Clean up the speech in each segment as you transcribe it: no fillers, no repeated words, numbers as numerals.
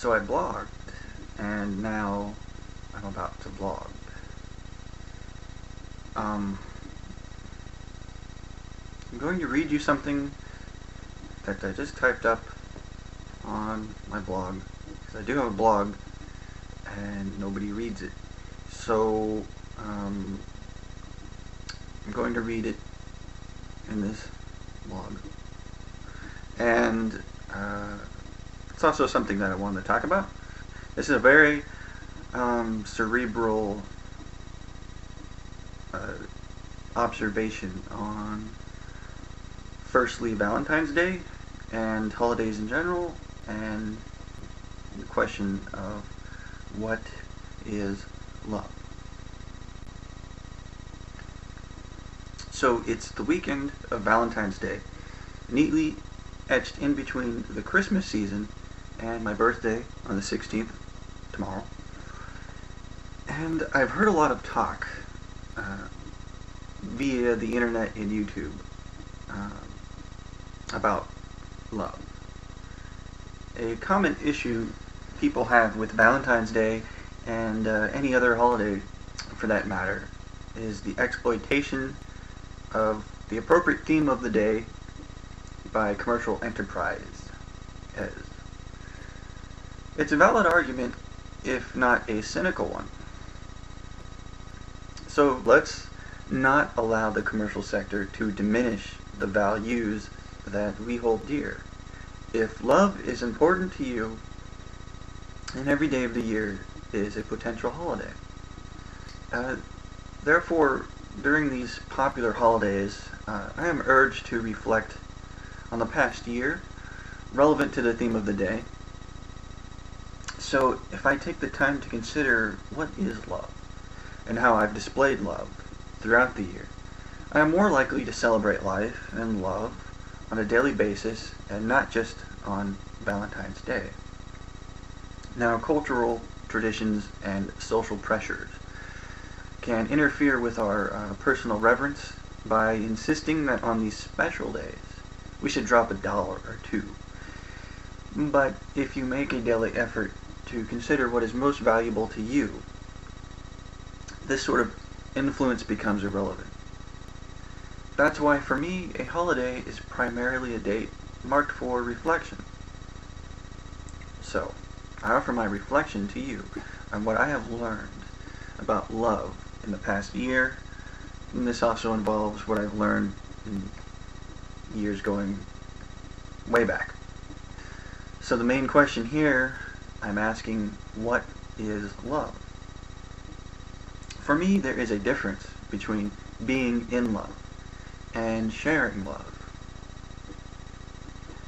So I blogged, and now I'm about to vlog. Um, I'm going to read you something that I just typed up on my blog, because I do have a blog, and nobody reads it. So, I'm going to read it in this blog. And it's also something that I wanted to talk about. This is a very cerebral observation on, firstly, Valentine's Day and holidays in general, and the question of what is love. So it's the weekend of Valentine's Day, neatly etched in between the Christmas season and my birthday on the 16th, tomorrow. And I've heard a lot of talk via the internet and YouTube about love. A common issue people have with Valentine's Day and any other holiday for that matter is the exploitation of the appropriate theme of the day by commercial enterprise. It's a valid argument, if not a cynical one. So let's not allow the commercial sector to diminish the values that we hold dear. If love is important to you, then every day of the year is a potential holiday. Therefore, during these popular holidays, I am urged to reflect on the past year, relevant to the theme of the day. So, if I take the time to consider what is love, and how I've displayed love throughout the year, I am more likely to celebrate life and love on a daily basis, and not just on Valentine's Day. Now, cultural traditions and social pressures can interfere with our personal reverence by insisting that on these special days we should drop $1 or $2. But if you make a daily effort to consider what is most valuable to you, this sort of influence becomes irrelevant. That's why, for me, a holiday is primarily a date marked for reflection. So, I offer my reflection to you on what I have learned about love in the past year, and this also involves what I've learned in years going way back. So the main question here, I'm asking, what is love? For me, there is a difference between being in love and sharing love.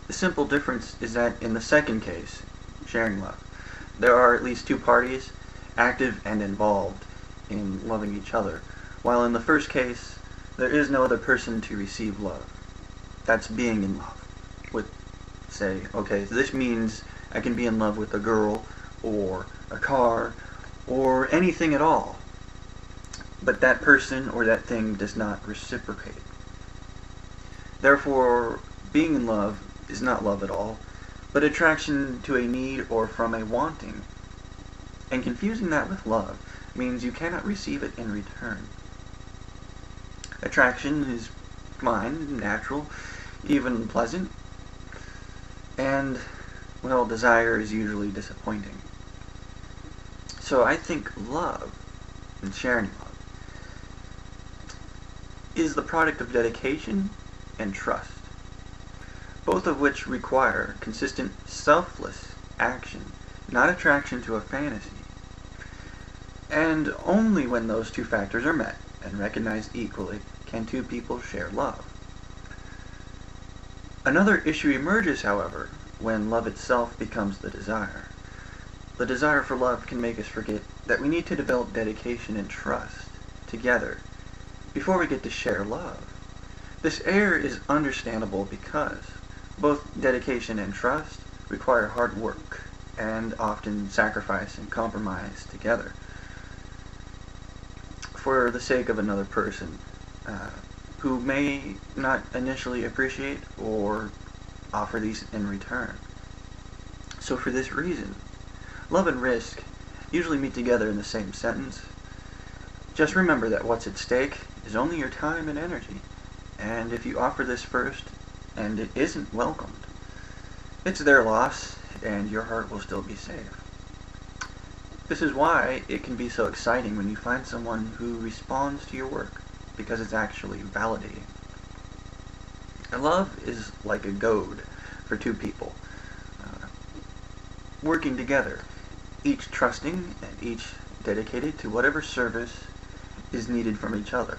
The simple difference is that in the second case, sharing love, there are at least two parties active and involved in loving each other, while in the first case, there is no other person to receive love. That's being in love. With, say, okay, so this means I can be in love with a girl, or a car, or anything at all, but that person or that thing does not reciprocate. Therefore, being in love is not love at all, but attraction to a need or from a wanting. And confusing that with love means you cannot receive it in return. Attraction is fine, natural, even pleasant, and, well, desire is usually disappointing. So I think love, and sharing love, is the product of dedication and trust, both of which require consistent, selfless action, not attraction to a fantasy. And only when those two factors are met and recognized equally can two people share love. Another issue emerges, however, when love itself becomes the desire. The desire for love can make us forget that we need to develop dedication and trust together before we get to share love. This error is understandable because both dedication and trust require hard work and often sacrifice and compromise together for the sake of another person who may not initially appreciate or offer these in return. So for this reason, Love and risk usually meet together in the same sentence. Just remember that what's at stake is only your time and energy, and if you offer this first and it isn't welcomed, it's their loss and your heart will still be safe. This is why it can be so exciting when you find someone who responds to your work, because it's actually validating. And love is like a goad for two people working together, each trusting and each dedicated to whatever service is needed from each other.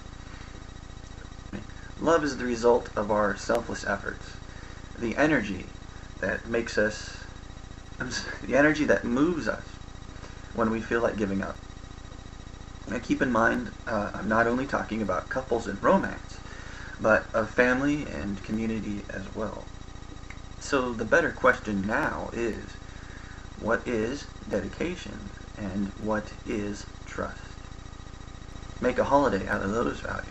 Love is the result of our selfless efforts, the energy that makes us, the energy that moves us when we feel like giving up. Now keep in mind, I'm not only talking about couples and romance, but of family and community as well. So the better question now is, what is dedication and what is trust? Make a holiday out of those values.